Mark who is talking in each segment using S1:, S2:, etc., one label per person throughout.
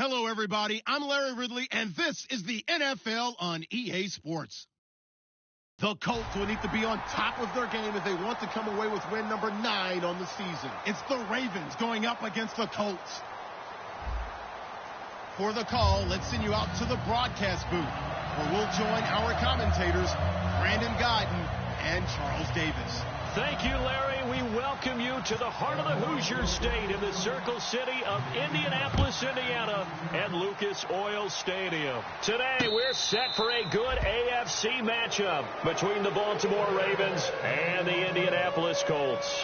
S1: Hello, everybody. I'm Larry Ridley, and this is the NFL on EA Sports. The Colts will need to be on top of their game if they want to come away with win number 9 on the season. It's the Ravens going up against the Colts. For the call, let's send you out to the broadcast booth, where we'll join our commentators, Brandon Guyton and Charles Davis.
S2: Thank you, Larry. We welcome you to the heart of the Hoosier State in the Circle City of Indianapolis, Indiana, at Lucas Oil Stadium. Today, we're set for a good AFC matchup between the Baltimore Ravens and the Indianapolis Colts.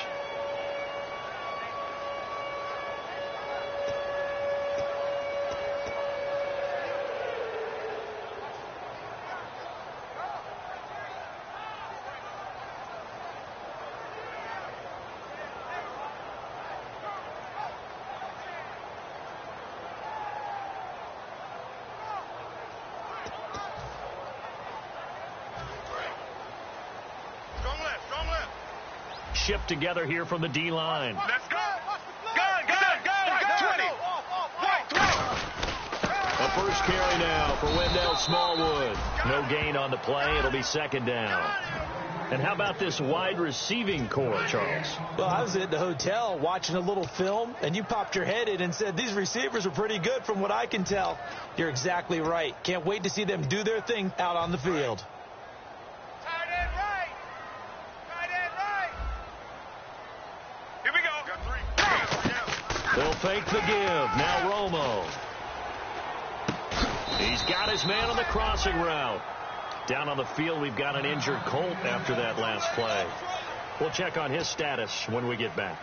S2: Shipped together here from the D-line.
S3: Let's go. Go. 20.
S2: A first carry now for Wendell Smallwood. No gain on the play. It'll be second down. And how about this wide receiving core, Charles?
S4: Well, I was at the hotel watching a little film, and you popped your head in and said, these receivers are pretty good from what I can tell. You're exactly right. Can't wait to see them do their thing out on the field.
S2: They'll fake the give. Now Romo. He's got his man on the crossing route. Down on the field, we've got an injured Colt after that last play. We'll check on his status when we get back.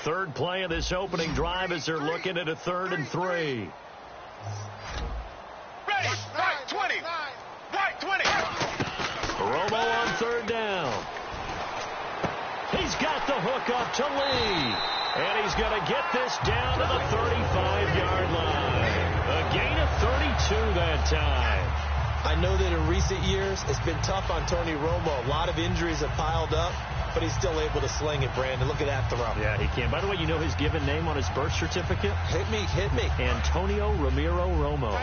S2: Third play of this opening drive as they're looking at a 3rd and 3.
S3: Ready. Right 20. Right 20.
S2: Romo on 3rd down. He's got the hook up to Lee. And he's going to get this down to the 35-yard line. A gain of 32 that time.
S4: I know that in recent years, it's been tough on Tony Romo. A lot of injuries have piled up, but he's still able to sling it, Brandon. Look at that throw.
S2: Yeah, he can. By the way, you know his given name on his birth certificate?
S4: Hit me.
S2: Antonio Ramiro Romo.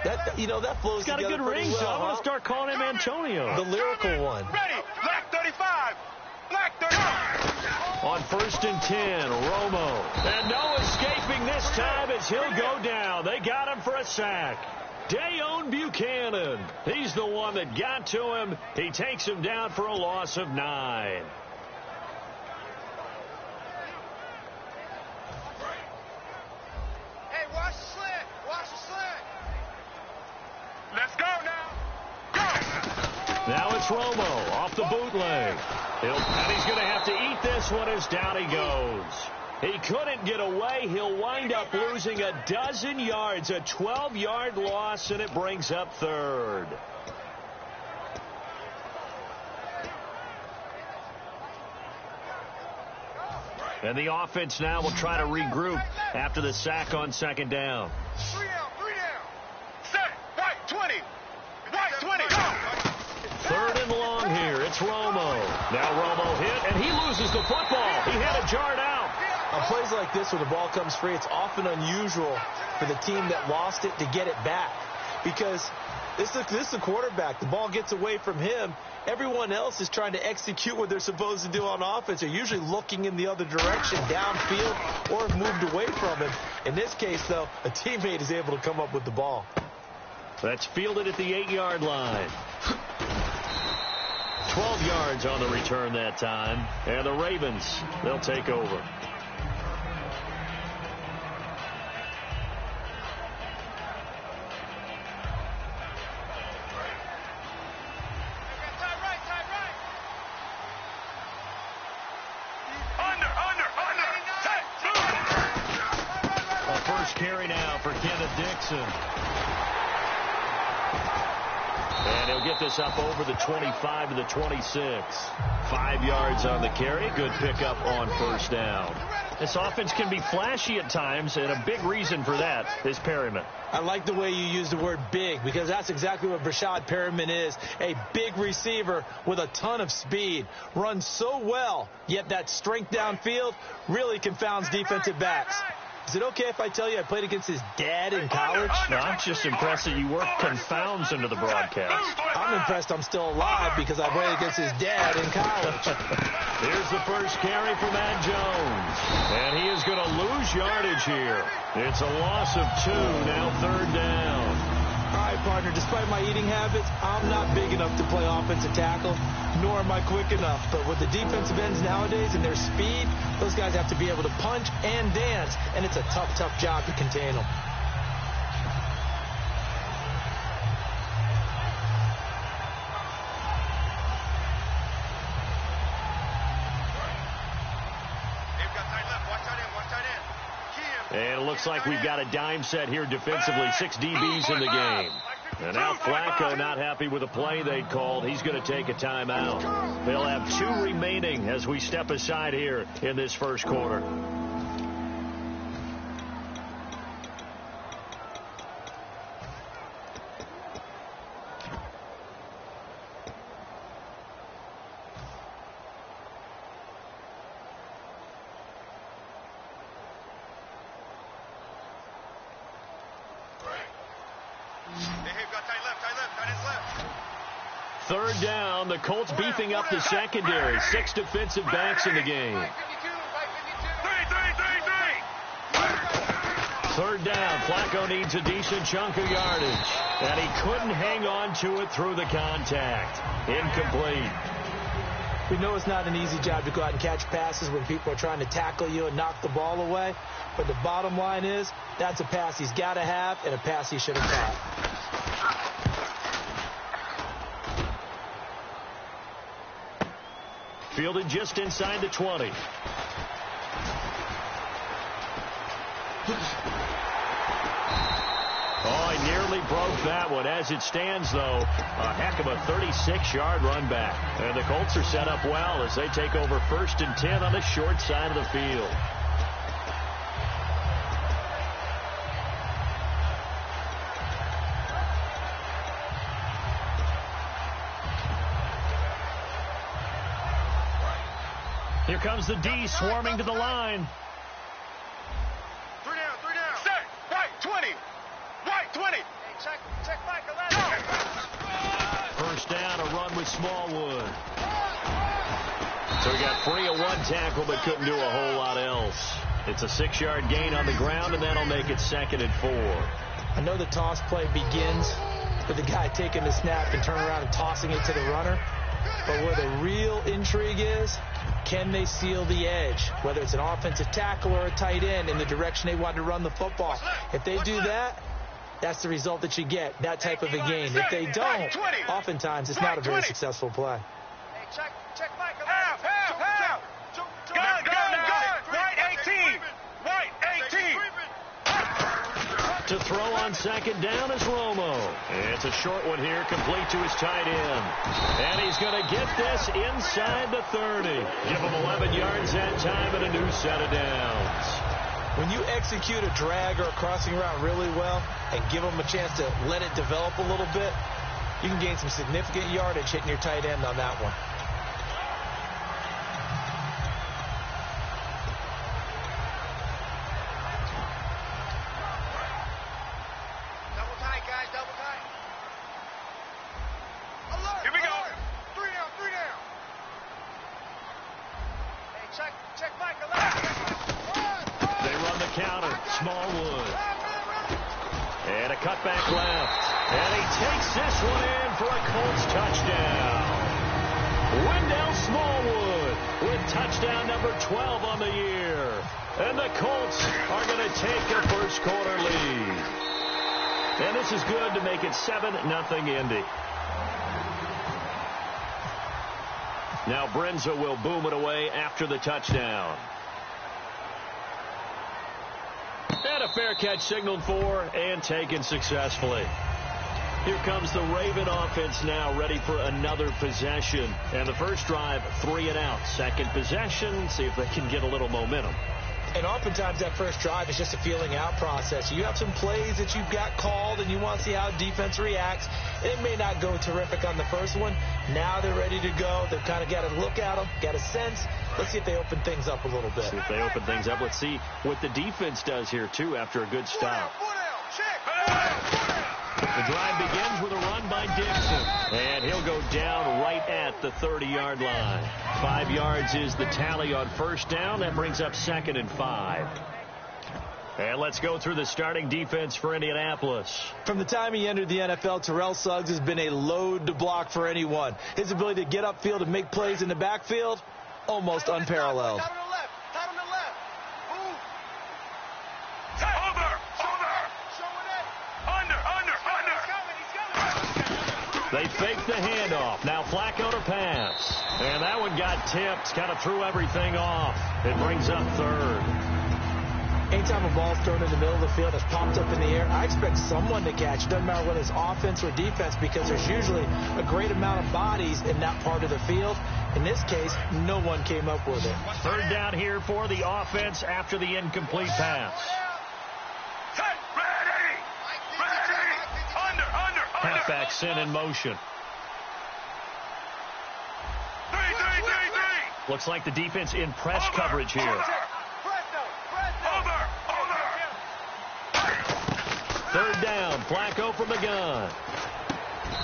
S4: That flows
S2: He's got a good ring,
S4: well,
S2: so I'm going to start calling him Antonio.
S4: The lyrical one.
S3: Ready. Black 35. Black 35.
S2: On 1st and 10, Romo. And no escaping this time as he'll go down. They got him for a sack. Dayon Buchanan. He's the one that got to him. He takes him down for a loss of 9.
S3: Hey, watch the slant. Watch the slant. Let's go now. Go.
S2: Now it's Romo off the bootleg. And he's going to have to eat this one as down he goes. He couldn't get away. He'll wind up losing a dozen yards, a 12-yard loss, and it brings up 3rd. And the offense now will try to regroup after the sack on 2nd down.
S3: 3 down. Set. Right 20. Right 20. Go.
S2: 3rd and long here. It's Romo. Now Romo hit, and he loses the football. He had a jar out.
S4: On plays like this where the ball comes free, it's often unusual for the team that lost it to get it back. Because this is the quarterback. The ball gets away from him. Everyone else is trying to execute what they're supposed to do on offense. They're usually looking in the other direction, downfield, or have moved away from him. In this case, though, a teammate is able to come up with the ball.
S2: That's fielded at the 8-yard line. 12 yards on the return that time. And the Ravens, they'll take over. Carry now for Kenneth Dixon. And he'll get this up over the 25 to the 26. 5 yards on the carry. Good pickup on first down. This offense can be flashy at times, and a big reason for that is Perryman.
S4: I like the way you use the word big, because that's exactly what Brashad Perryman is. A big receiver with a ton of speed. Runs so well, yet that strength downfield really confounds defensive backs. Is it okay if I tell you I played against his dad in college?
S2: No, I'm just impressed that you work confounds into the broadcast.
S4: I'm impressed I'm still alive because I played against his dad in college.
S2: Here's the first carry for Matt Jones. And he is going to lose yardage here. It's a loss of 2, now third down.
S4: All right, partner, despite my eating habits, I'm not big enough to play offensive tackle, nor am I quick enough. But with the defensive ends nowadays and their speed, those guys have to be able to punch and dance, and it's a tough, tough job to contain them.
S2: And it looks like we've got a dime set here defensively. 6 DBs in the game. And now Flacco not happy with the play they called. He's going to take a timeout. They'll have 2 remaining as we step aside here in this first quarter. Third down, the Colts beefing up the secondary. 6 defensive backs in the game. Third down, Flacco needs a decent chunk of yardage. And he couldn't hang on to it through the contact. Incomplete.
S4: We know it's not an easy job to go out and catch passes when people are trying to tackle you and knock the ball away. But the bottom line is, that's a pass he's got to have and a pass he should have caught.
S2: Fielded just inside the 20. Oh, he nearly broke that one. As it stands, though, a heck of a 36-yard run back. And the Colts are set up well as they take over 1st and 10 on the short side of the field. Here comes the D swarming to the line.
S3: 3 down. Set. Right, 20. Right, 20. Hey, check Michael.
S2: First down, a run with Smallwood. So we got free of 1 tackle, but couldn't do a whole lot else. It's a 6-yard gain on the ground, and that'll make it 2nd and 4.
S4: I know the toss play begins with the guy taking the snap and turning around and tossing it to the runner. But where the real intrigue is, can they seal the edge, whether it's an offensive tackle or a tight end, in the direction they want to run the football? If they do that, that's the result that you get, that type of a gain. If they don't, oftentimes it's not a very successful play.
S3: Hey, check Michael. Half. Go. Right, 18. Right, 18.
S2: To throw on 2nd down is Romo. It's a short one here, complete to his tight end. And he's going to get this inside the 30. Give him 11 yards that time and a new set of downs.
S4: When you execute a drag or a crossing route really well and give them a chance to let it develop a little bit, you can gain some significant yardage hitting your tight end on that one.
S2: Smallwood. And a cutback left. And he takes this one in for a Colts touchdown. Wendell Smallwood with touchdown number 12 on the year. And the Colts are going to take a first quarter lead. And this is good to make it 7-0 Indy. Now Brenza will boom it away after the touchdown. And a fair catch signaled for and taken successfully. Here comes the Raven offense now, ready for another possession. And the first drive, 3 and out. Second possession, see if they can get a little momentum.
S4: And oftentimes that first drive is just a feeling out process. You have some plays that you've got called and you want to see how defense reacts. It may not go terrific on the first one. Now they're ready to go. They've kind of got to look at them, got a sense. Let's see if they open things up a little bit.
S2: See if they open things up. Let's see what the defense does here, too, after a good stop. The drive begins with a run by Dixon, and he'll go down right at the 30-yard line. 5 yards is the tally on first down. That brings up 2nd and 5. And let's go through the starting defense for Indianapolis.
S4: From the time he entered the NFL, Terrell Suggs has been a load to block for anyone. His ability to get upfield and make plays in the backfield, almost unparalleled.
S2: They fake the handoff. Now Flacco to pass. And that one got tipped. Kind of threw everything off. It brings up 3rd.
S4: Anytime a ball's thrown in the middle of the field that's popped up in the air, I expect someone to catch. It doesn't matter whether it's offense or defense, because there's usually a great amount of bodies in that part of the field. In this case, no one came up with it.
S2: 3rd down here for the offense after the incomplete pass. Halfback sent in motion. Looks like the defense in press coverage here. 3rd down, Flacco from the gun.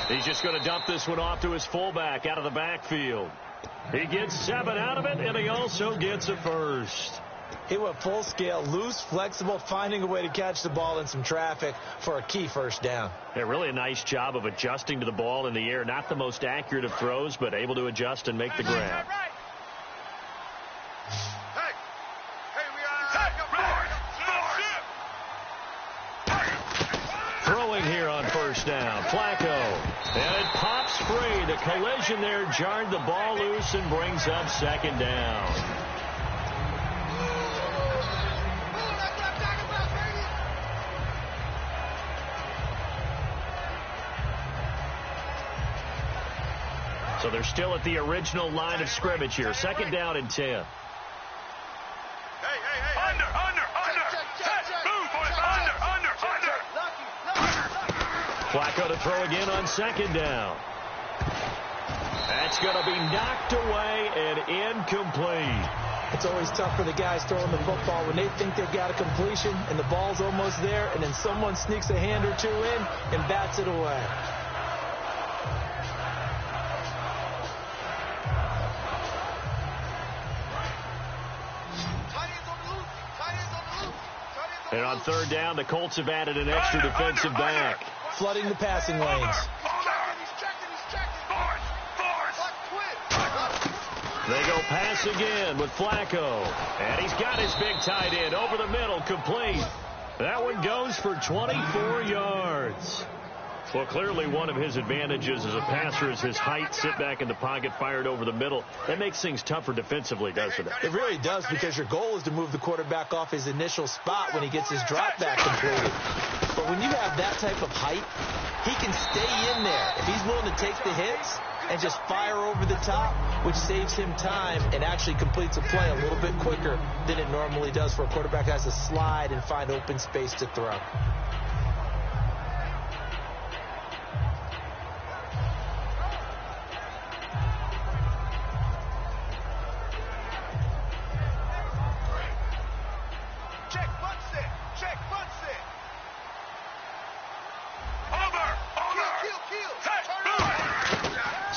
S2: He's just going to dump this one off to his fullback out of the backfield. He gets 7 out of it, and he also gets a first.
S4: He went full scale, loose, flexible, finding a way to catch the ball in some traffic for a key first down.
S2: Yeah, really a nice job of adjusting to the ball in the air. Not the most accurate of throws, but able to adjust and make the grab. Throwing here on first down, Flacco. And it pops free. The collision there jarred the ball loose and brings up 2nd down. So they're still at the original line of scrimmage here. 2nd down and 10. Flacco to throw again on 2nd down. That's going to be knocked away and incomplete.
S4: It's always tough for the guys throwing the football when they think they've got a completion and the ball's almost there, and then someone sneaks a hand or two in and bats it away.
S2: And on 3rd down, the Colts have added an extra defensive back.
S4: Flooding the passing lanes.
S2: They go pass again with Flacco. And he's got his big tight end over the middle, complete. That one goes for 24 yards. Well, clearly one of his advantages as a passer is his height. Sit back in the pocket, fired over the middle. That makes things tougher defensively, doesn't it?
S4: It really does, because your goal is to move the quarterback off his initial spot when he gets his drop back completed. But when you have that type of height, he can stay in there. If he's willing to take the hits and just fire over the top, which saves him time and actually completes a play a little bit quicker than it normally does for a quarterback that has to slide and find open space to throw.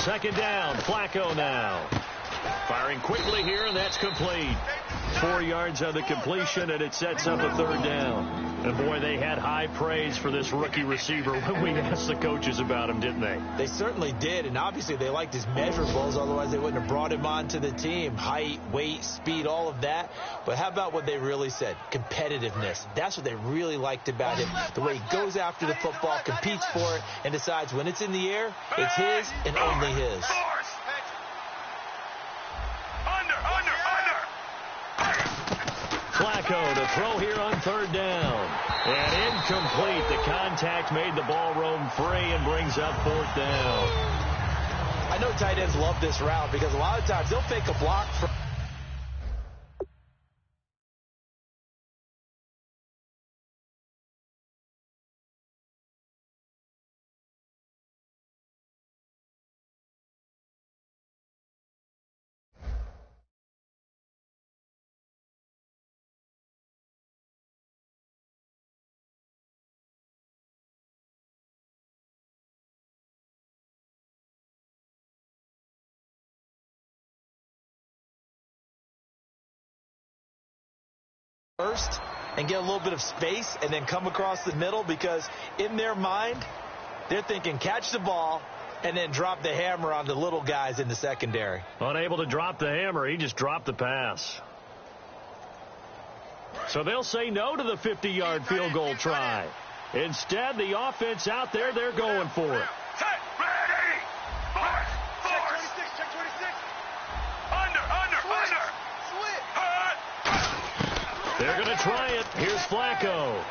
S2: Second down, Flacco now. Firing quickly here, and that's complete. 4 yards on the completion, and it sets up a 3rd down. And, boy, they had high praise for this rookie receiver when we asked the coaches about him, didn't they?
S4: They certainly did, and obviously they liked his measurables. Otherwise, they wouldn't have brought him onto the team. Height, weight, speed, all of that. But how about what they really said? Competitiveness. That's what they really liked about him. The way he goes after the football, competes for it, and decides when it's in the air, it's his and only his.
S2: Flacco Flacco to throw here on 3rd down. And incomplete. The contact made the ball roam free and brings up 4th down.
S4: I know tight ends love this route because a lot of times they'll fake a block from first and get a little bit of space and then come across the middle, because in their mind, they're thinking catch the ball and then drop the hammer on the little guys in the secondary.
S2: Unable to drop the hammer, he just dropped the pass. So they'll say no to the 50-yard field goal try. Instead, the offense out there, they're going for it.
S3: Set, ready, force, force. Check 26. Under. Switch.
S2: They're going to try it. Here's Flacco.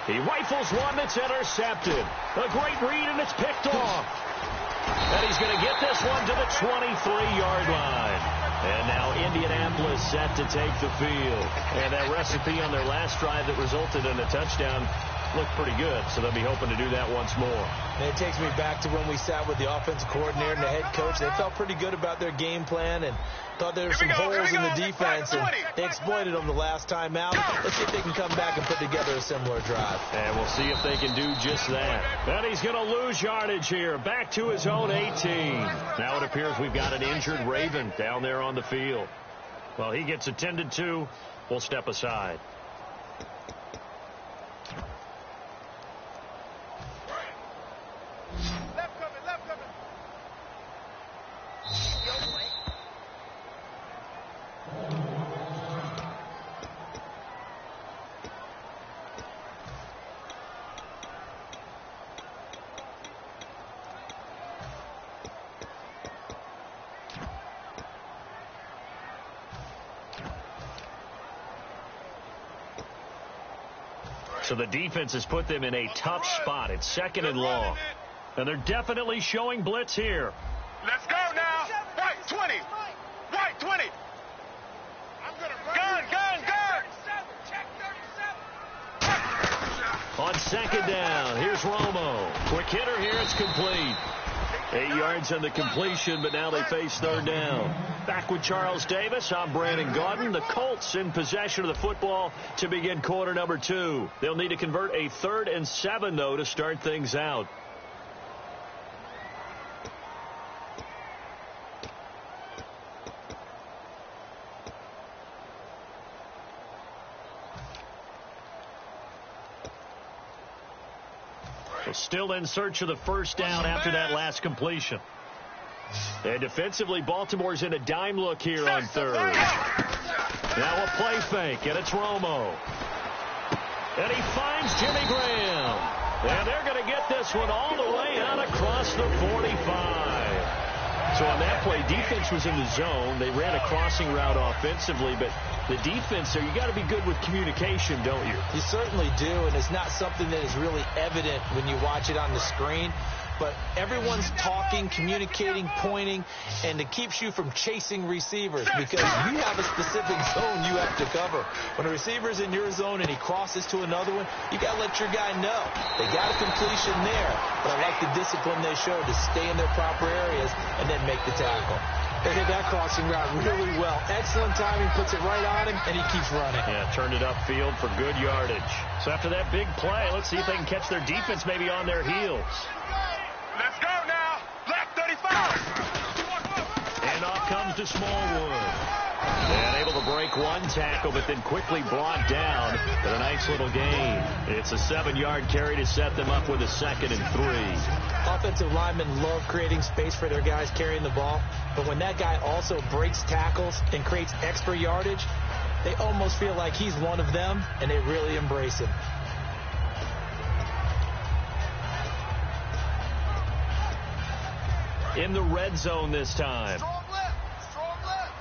S2: He rifles one that's intercepted. A great read, and it's picked off. And he's going to get this one to the 23-yard line. And now Indianapolis set to take the field. And that recipe on their last drive that resulted in a touchdown looked pretty good, so they'll be hoping to do that once more.
S4: And it takes me back to when we sat with the offensive coordinator and the head coach. They felt pretty good about their game plan and thought there were some holes in the defense, and they exploited them the last time out. Let's see if they can come back and put together a similar drive.
S2: And we'll see if they can do just that. And he's going to lose yardage here, back to his own 18. Now it appears we've got an injured Raven down there on the field. Well, he gets attended to. We'll step aside.
S3: Left coming.
S2: So the defense has put them in a tough spot. It's 2nd and long. And they're definitely showing blitz here.
S3: Let's go now. Right 20. Right 20. I'm going to gun. Check 37.
S2: On 2nd down, here's Romo. Quick hitter here, it's complete. 8 yards on the completion, but now they face 3rd down. Back with Charles Davis, I'm Brandon Gaudin. The Colts in possession of the football to begin quarter number 2. They'll need to convert a 3rd and 7, though, to start things out. Still in search of the 1st down after that last completion. And defensively, Baltimore's in a dime look here on 3rd. Now a play fake, and it's Romo. And he finds Jimmy Graham. And they're going to get this one all the way out across the 45. So on that play, defense was in the zone. They ran a crossing route offensively, but the defense there, you got to be good with communication, don't you?
S4: You certainly do, and it's not something that is really evident when you watch it on the screen. But everyone's talking, communicating, pointing, and it keeps you from chasing receivers because you have a specific zone you have to cover. When a receiver's in your zone and he crosses to another one, you got to let your guy know. They got a completion there, but I like the discipline they showed to stay in their proper areas and then make the tackle. They hit that crossing route really well. Excellent timing, puts it right on him, and he keeps running.
S2: Yeah, turned it upfield for good yardage. So after that big play, let's see if they can catch their defense maybe on their heels.
S3: Let's go now. Left 35.
S2: And off comes to Smallwood. And able to break one tackle, but then quickly brought down. But a nice little gain. It's a 7-yard carry to set them up with a 2nd and 3.
S4: Offensive linemen love creating space for their guys carrying the ball. But when that guy also breaks tackles and creates extra yardage, they almost feel like he's one of them, and they really embrace him.
S2: In the red zone this time.
S3: Strong left.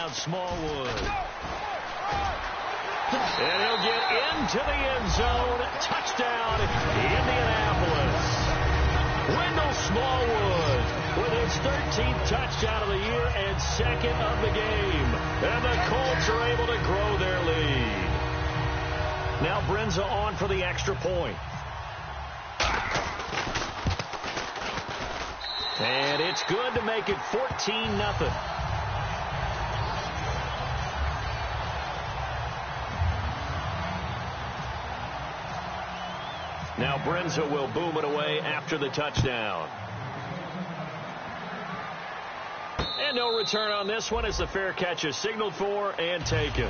S2: out Smallwood. And he'll get into the end zone. Touchdown, Indianapolis. Wendell Smallwood with his 13th touchdown of the year and second of the game. And the Colts are able to grow their lead. Now Brenza on for the extra point. And it's good to make it 14-0. Now Brenza will boom it away after the touchdown. And no return on this one as the fair catch is signaled for and taken.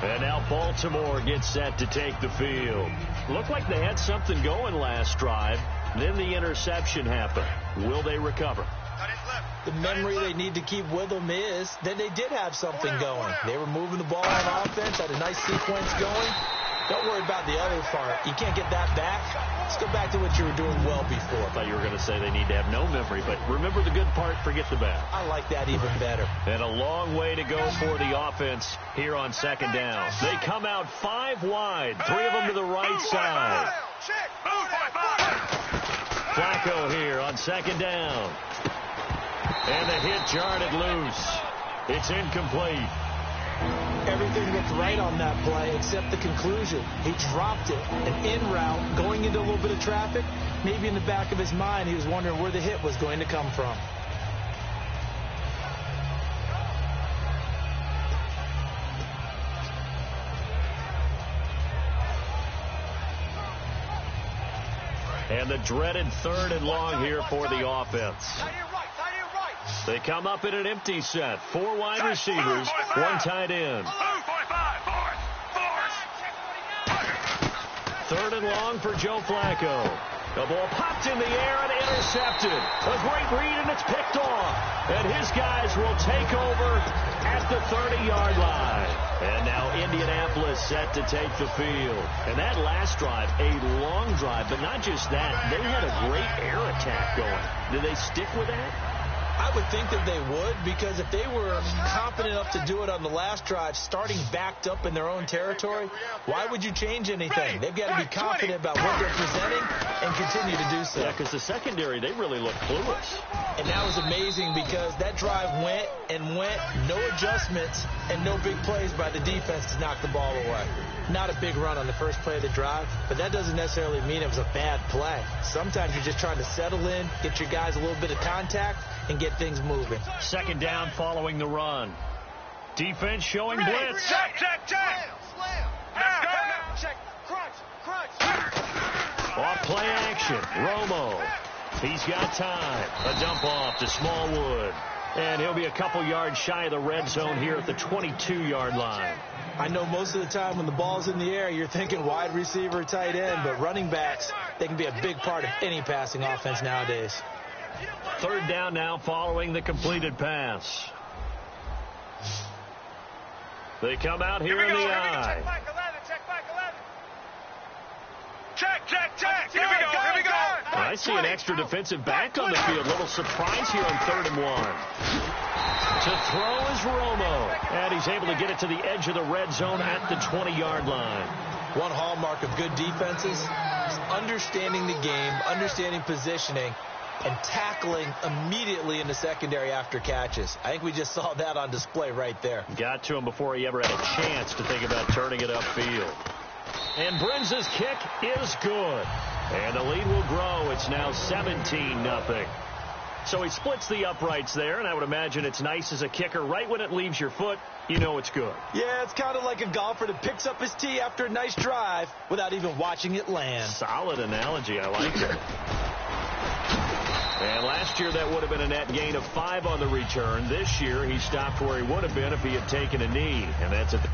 S2: And now Baltimore gets set to take the field. Looked like they had something going last drive. Then the interception happened. Will they recover?
S4: The memory they need to keep with them is that they did have something going. They were moving the ball on offense, had a nice sequence going. Don't worry about the other part. You can't get that back. Let's go back to what you were doing well before.
S2: I thought you were going to say they need to have no memory, but remember the good part, forget the bad.
S4: I like that even better.
S2: And a long way to go for the offense here on second down. They come out 5 wide, 3 of them to the right side. Flacco here on second down. And the hit jarred it loose. It's incomplete.
S4: Everything looked right on that play except the conclusion. He dropped it. An in route, going into a little bit of traffic. Maybe in the back of his mind, he was wondering where the hit was going to come from.
S2: And the dreaded 3rd and long here for the offense. They come up in an empty set. 4 wide receivers, 1 tight end. 3rd and long for Joe Flacco. The ball popped in the air and intercepted. A great read, and it's picked off. And his guys will take over at the 30-yard line. And now Indianapolis set to take the field. And that last drive, a long drive, but not just that. They had a great air attack going. Did they stick with that?
S4: I would think that they would, because if they were confident enough to do it on the last drive, starting backed up in their own territory, why would you change anything? They've got to be confident about what they're presenting and continue to do so.
S2: Yeah, because the secondary, they really look clueless.
S4: And that was amazing because that drive went and went, no adjustments and no big plays by the defense to knock the ball away. Not a big run on the first play of the drive, but that doesn't necessarily mean it was a bad play. Sometimes you're just trying to settle in, get your guys a little bit of contact, and get things moving.
S2: Second down following the run. Defense showing blitz.
S3: Check.
S5: Check. Crunch.
S2: Off play action. Romo. He's got time. A dump off to Smallwood. And he'll be a couple yards shy of the red zone here at the 22-yard line.
S4: I know most of the time when the ball's in the air, you're thinking wide receiver, tight end, but running backs, they can be a big part of any passing offense nowadays.
S2: 3rd down now following the completed pass. They come out here in the eye.
S3: Check back 11. Check. Here we go.
S2: I see an extra defensive back on the field. Little surprise here on 3rd and 1. To throw is Romo. And he's able to get it to the edge of the red zone at the 20-yard line.
S4: One hallmark of good defenses is understanding the game, understanding positioning, and tackling immediately in the secondary after catches. I think we just saw that on display right there.
S2: Got to him before he ever had a chance to think about turning it upfield. And Brenza's kick is good. And the lead will grow. It's now 17-0. So he splits the uprights there, and I would imagine it's nice as a kicker. Right when it leaves your foot, you know it's good.
S4: Yeah, it's kind of like a golfer that picks up his tee after a nice drive without even watching it land.
S2: Solid analogy. I like it. And last year that would have been a net gain of 5 on the return. This year he stopped where he would have been if he had taken a knee. And that's at the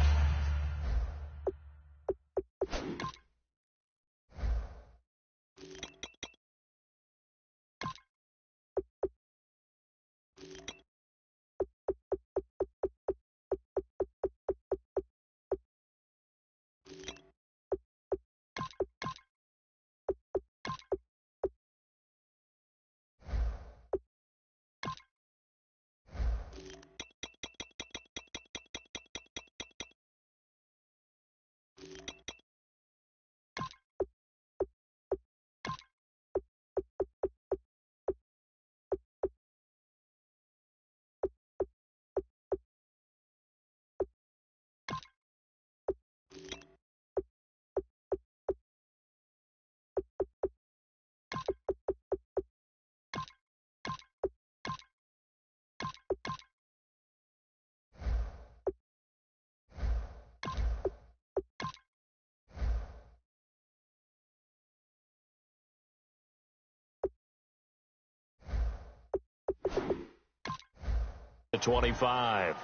S2: The 25.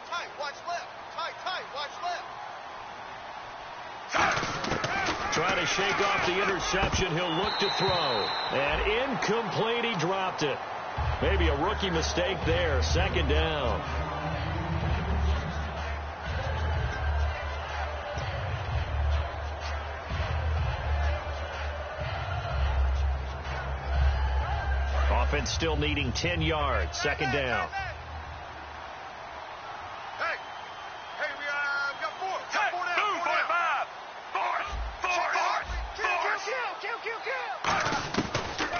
S3: Tight, watch left. Tight, watch left.
S2: Trying to shake off the interception. He'll look to throw. And incomplete. He dropped it. Maybe a rookie mistake there. Second down. Offense still needing 10 yards. Second down.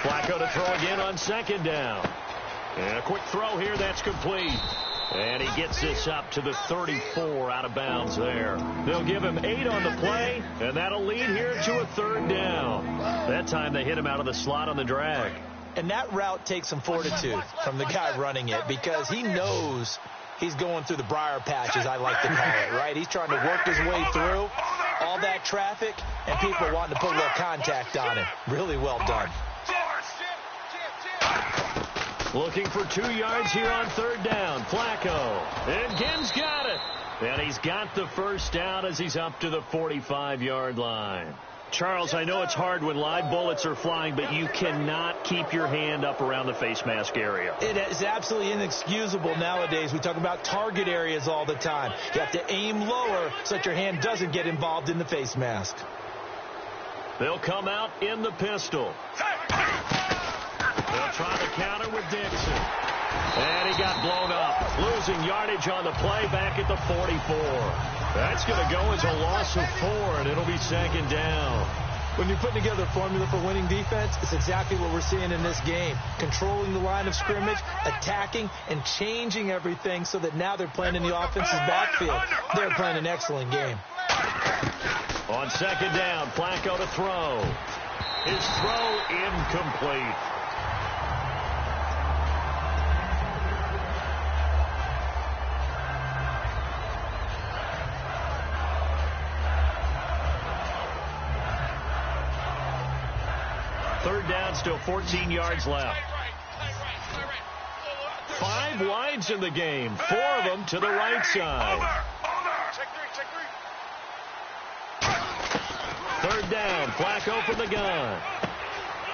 S2: Flacco to throw again on second down. And a quick throw here, that's complete. And he gets this up to the 34 out of bounds there. They'll give him 8 on the play, and that'll lead here to a third down. That time they hit him out of the slot on the drag.
S4: And that route takes some fortitude from the guy running it because he knows he's going through the briar patch, as I like to call it, right? He's trying to work his way through all that traffic, and people wanting to put a little contact on him. Really well done.
S2: Looking for 2 yards here on third down. Flacco. And Gibbs got it. And he's got the first down as he's up to the 45-yard line. Charles, I know it's hard when live bullets are flying, but you cannot keep your hand up around the face mask area.
S4: It is absolutely inexcusable nowadays. We talk about target areas all the time. You have to aim lower so that your hand doesn't get involved in the face mask.
S2: They'll come out in the pistol. They'll try to counter with Dixon. And he got blown up. Losing yardage on the play back at the 44. That's going to go as a loss of 4, and it'll be second down.
S4: When you're putting together a formula for winning defense, it's exactly what we're seeing in this game. Controlling the line of scrimmage, attacking, and changing everything so that now they're playing in the offense's backfield. They're playing an excellent game.
S2: On second down, Flacco to throw. His throw incomplete. Third down, still 14 yards left. 5 wides in the game, 4 of them to the right side. Third down, Flacco from the gun.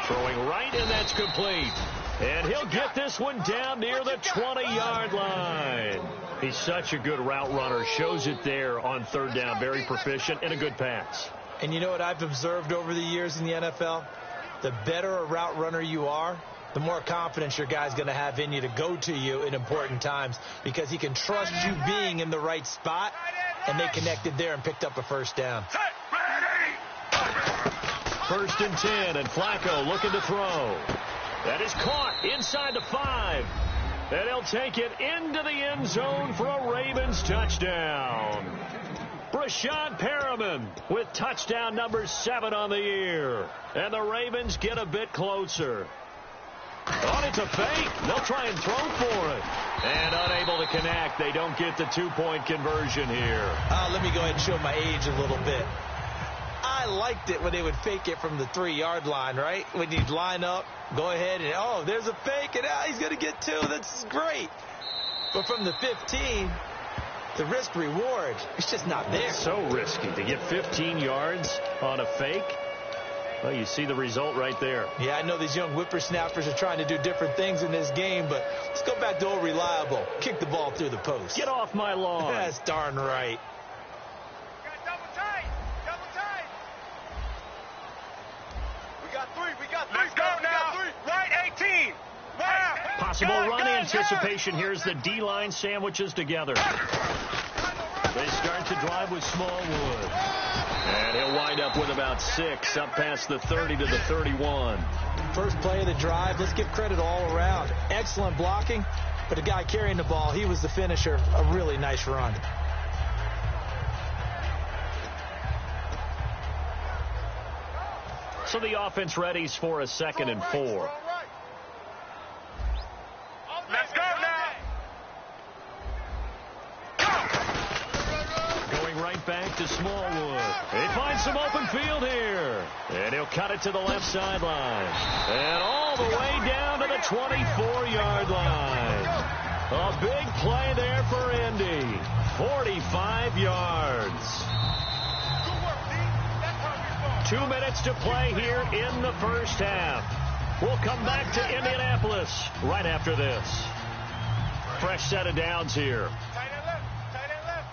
S2: Throwing right, and that's complete. And he'll get this one down near the 20-yard line. He's such a good route runner. Shows it there on third down. Very proficient and a good pass.
S4: And you know what I've observed over the years in the NFL? The better a route runner you are, the more confidence your guy's going to have in you to go to you in important times because he can trust you being in the right spot, and they connected there and picked up a first down.
S2: First and 10, and Flacco looking to throw. That is caught inside the 5. And he'll take it into the end zone for a Ravens touchdown. Brashad Perriman with touchdown number 7 on the year. And the Ravens get a bit closer. Oh, it's a fake. They'll try and throw for it. And unable to connect. They don't get the 2-point conversion here.
S4: Let me go ahead and show my age a little bit. I liked it when they would fake it from the 3-yard line, right? When you'd line up, go ahead and, oh, there's a fake, and he's going to get 2. That's great. But from the 15, the risk-reward, it's just not there.
S2: It's so risky to get 15 yards on a fake. Well, you see the result right there.
S4: Yeah, I know these young whippersnappers are trying to do different things in this game, but let's go back to old reliable. Kick the ball through the post.
S2: Get off my lawn.
S4: That's darn right.
S3: Double tight. We got 3. Let's go now. Right 18. Right.
S2: Possible run anticipation. Here's the D-line sandwiches together. They start to drive with Smallwood. And he'll wind up with about 6 up past the 30 to the 31.
S4: First play of the drive. Let's give credit all around. Excellent blocking, but the guy carrying the ball, he was the finisher. A really nice run.
S2: So the offense readies for a 2nd and 4.
S3: Let's go now.
S2: Going right back to Smallwood. He finds some open field here. And he'll cut it to the left sideline. And all the way down to the 24-yard line. A big play there for Indy. 45 yards. 2 minutes to play here in the first half. We'll come back to Indianapolis right after this. Fresh set of downs here.
S3: Tight end left. Tight end left.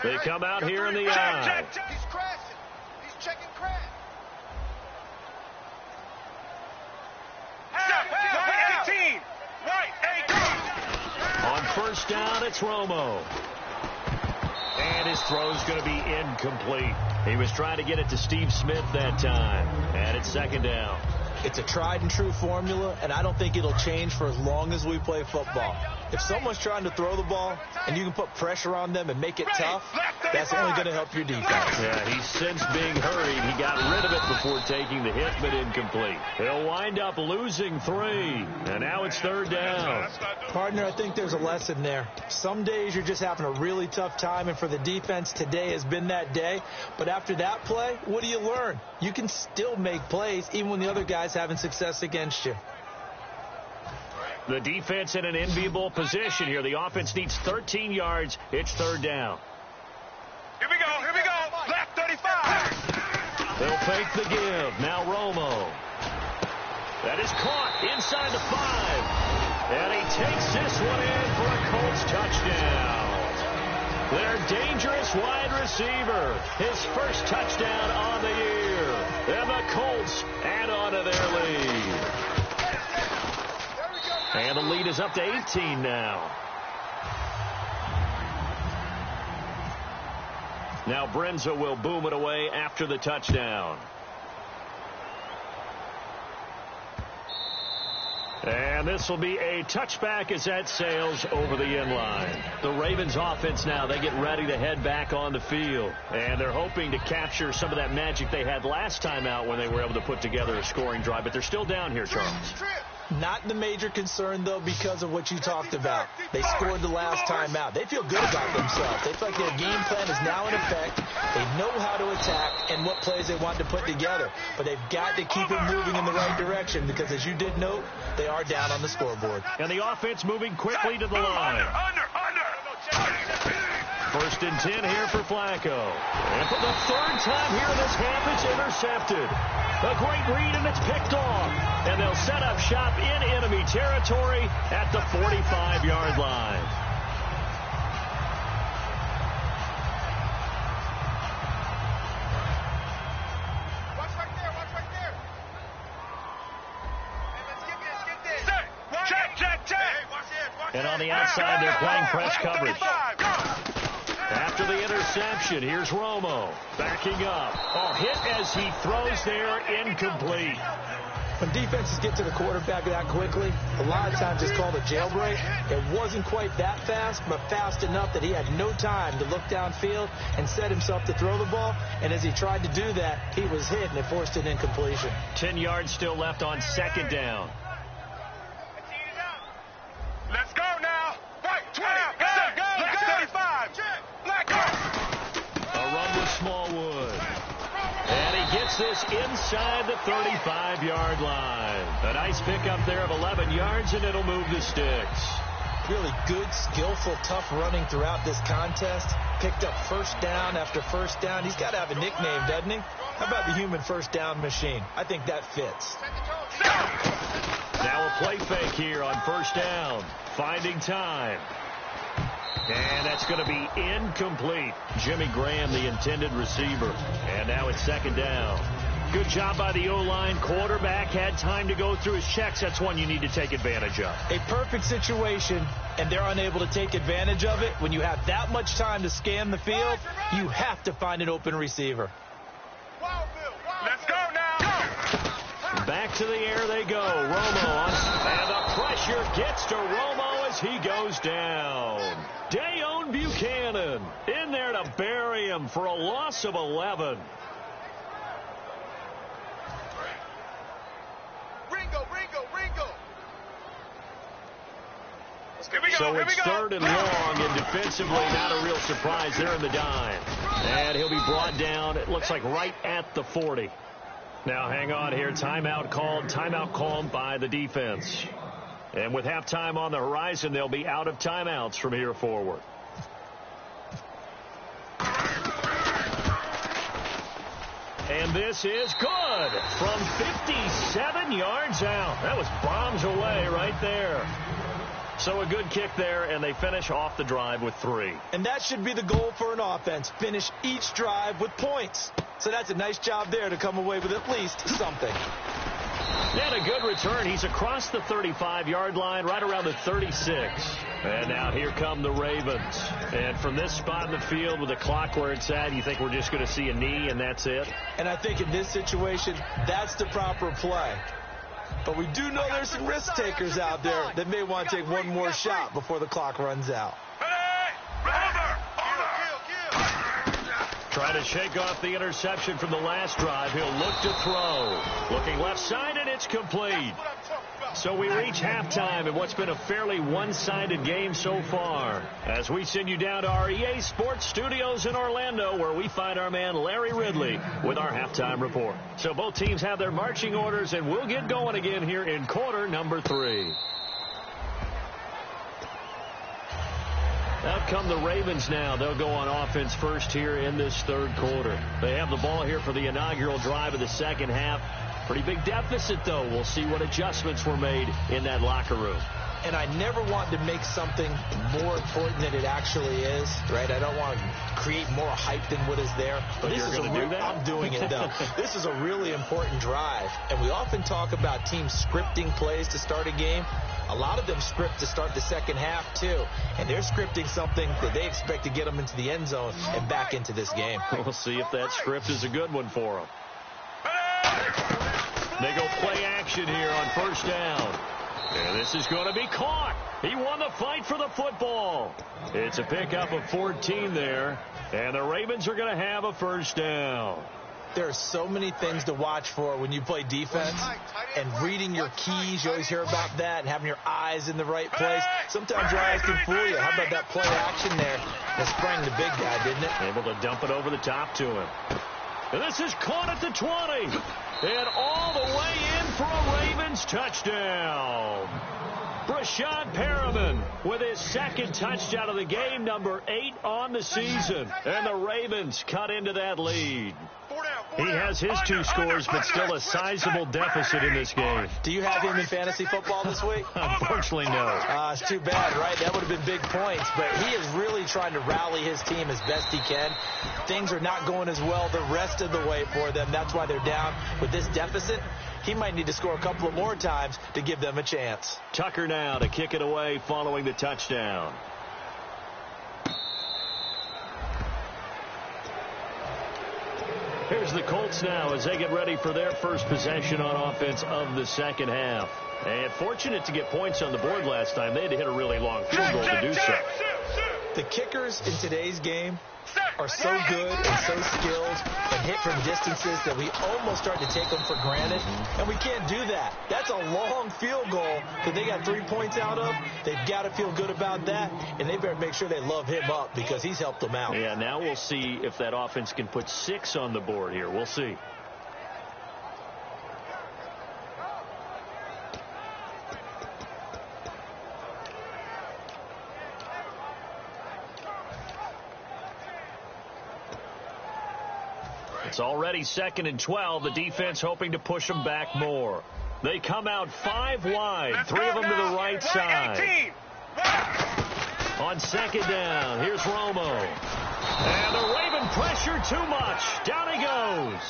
S2: They come out here in the eye.
S3: Check. He's crashing. He's checking crash. White 18. White 18.
S2: On first down, it's Romo. And his throw's going to be incomplete. He was trying to get it to Steve Smith that time. And it's second down.
S4: It's a tried and true formula, and I don't think it'll change for as long as we play football. If someone's trying to throw the ball and you can put pressure on them and make it tough, that's only going to help your defense.
S2: Yeah, he's since being hurried. He got rid of it before taking the hit, but incomplete. He'll wind up losing 3. And now it's third down.
S4: Partner, I think there's a lesson there. Some days you're just having a really tough time, and for the defense, today has been that day. But after that play, what do you learn? You can still make plays even when the other guy's having success against you.
S2: The defense in an enviable position here. The offense needs 13 yards. It's third down.
S3: Here we go. Left 35.
S2: They'll fake the give. Now Romo. That is caught inside the 5. And he takes this one in for a Colts touchdown. Their dangerous wide receiver. His first touchdown on the year. And the Colts add on to their lead. And the lead is up to 18 now. Now Brenza will boom it away after the touchdown. And this will be a touchback as that sails over the end line. The Ravens offense now, they get ready to head back on the field. And they're hoping to capture some of that magic they had last time out when they were able to put together a scoring drive. But they're still down here, Charles.
S4: Not the major concern, though, because of what you talked about. They scored the last time out. They feel good about themselves. They feel like their game plan is now in effect. They know how to attack and what plays they want to put together. But they've got to keep it moving in the right direction because, as you did note, they are down on the scoreboard.
S2: And the offense moving quickly to the line.
S3: Under.
S2: First and 10 here for Flacco. And for the third time here in this half, it's intercepted. A great read, and it's picked off. And they'll set up shop in enemy territory at the 45-yard line.
S3: Watch right there. Hey, let's get this. Check.
S2: And on the outside, they're playing press coverage. After the interception, here's Romo backing up. Hit as he throws there, incomplete.
S4: When defenses get to the quarterback that quickly, a lot of times it's called a jailbreak. It wasn't quite that fast, but fast enough that he had no time to look downfield and set himself to throw the ball. And as he tried to do that, he was hit, and it forced an incompletion.
S2: 10 yards still left on second down.
S3: Let's go now. White 20. Left 35.
S2: A run with Smallwood. And he gets this inside the 35-yard line. A nice pickup there of 11 yards, and it'll move the sticks.
S4: Really good, skillful, tough running throughout this contest. Picked up first down after first down. He's got to have a nickname, doesn't he? How about the human first down machine? I think that fits.
S2: Now a play fake here on first down. Finding time. And that's going to be incomplete. Jimmy Graham, the intended receiver. And now it's second down. Good job by the O-line. Quarterback had time to go through his checks. That's one you need to take advantage of.
S4: A perfect situation, and they're unable to take advantage of it. When you have that much time to scan the field, you have to find an open receiver.
S3: Let's go now.
S2: Back to the air they go. Romo on, and the pressure gets to Romo as he goes down. Dayon Buchanan in there to bury him for a loss of 11.
S3: Ringo.
S2: So it's 3rd and long, and defensively not a real surprise. They're in the dime. And he'll be brought down, it looks like right at the 40. Now hang on here. Timeout called by the defense. And with halftime on the horizon, they'll be out of timeouts from here forward. And this is good from 57 yards out. That was bombs away right there. So a good kick there, and they finish off the drive with 3.
S4: And that should be the goal for an offense. Finish each drive with points. So that's a nice job there to come away with at least something.
S2: And a good return. He's across the 35-yard line, right around the 36. And now here come the Ravens. And from this spot in the field with the clock where it's at, you think we're just going to see a knee and that's it?
S4: And I think in this situation, that's the proper play. But we do know there's some risk takers out there that may want to take one more shot before the clock runs out.
S2: Trying to shake off the interception from the last drive. He'll look to throw. Looking left side, and it's complete. So we reach halftime in what's been a fairly one-sided game so far. As we send you down to our EA Sports Studios in Orlando, where we find our man Larry Ridley with our halftime report. So both teams have their marching orders, and we'll get going again here in quarter number 3. Out come the Ravens now. They'll go on offense first here in this 3rd quarter. They have the ball here for the inaugural drive of the second half. Pretty big deficit, though. We'll see what adjustments were made in that locker room.
S4: And I never want to make something more important than it actually is, right? I don't want to create more hype than what is there.
S2: But you're going to do that?
S4: I'm doing it, though. This is a really important drive. And we often talk about teams scripting plays to start a game. A lot of them script to start the second half, too. And they're scripting something that they expect to get them into the end zone and back into this game.
S2: We'll see if that script is a good one for them. They go play action here on first down. And this is going to be caught. He won the fight for the football. It's a pickup of 14 there. And the Ravens are going to have a first down.
S4: There are so many things to watch for when you play defense, and reading your keys. You always hear about that, and having your eyes in the right place. Sometimes your eyes can fool you. How about that play action there that sprang the big guy, didn't it?
S2: Able to dump it over the top to him. And this is caught at the 20. And all the way in for a Ravens touchdown. Brashad Perriman with his 2nd touchdown of the game, number 8 on the season. And the Ravens cut into that lead. He has his 2 scores, but still a sizable deficit in this game.
S4: Do you have him in fantasy football this week?
S2: Unfortunately, no.
S4: It's too bad, right? That would have been big points, but he is really trying to rally his team as best he can. Things are not going as well the rest of the way for them. That's why they're down with this deficit. He might need to score a couple of more times to give them a chance.
S2: Tucker now to kick it away following the touchdown. Here's the Colts now as they get ready for their first possession on offense of the second half. And fortunate to get points on the board last time. They had to hit a really long field goal to do so.
S4: The kickers in today's game are so good and so skilled and hit from distances that we almost start to take them for granted, and we can't do that. That's a long field goal that they got 3 points out of. They've got to feel good about that, and they better make sure they love him up because he's helped them out.
S2: Yeah, now we'll see if that offense can put 6 on the board here. We'll see. It's already 2nd and 12. The defense hoping to push them back more. They come out 5 wide, 3 of them to the right side. On 2nd down, here's Romo. And the Raven pressure too much. Down he goes.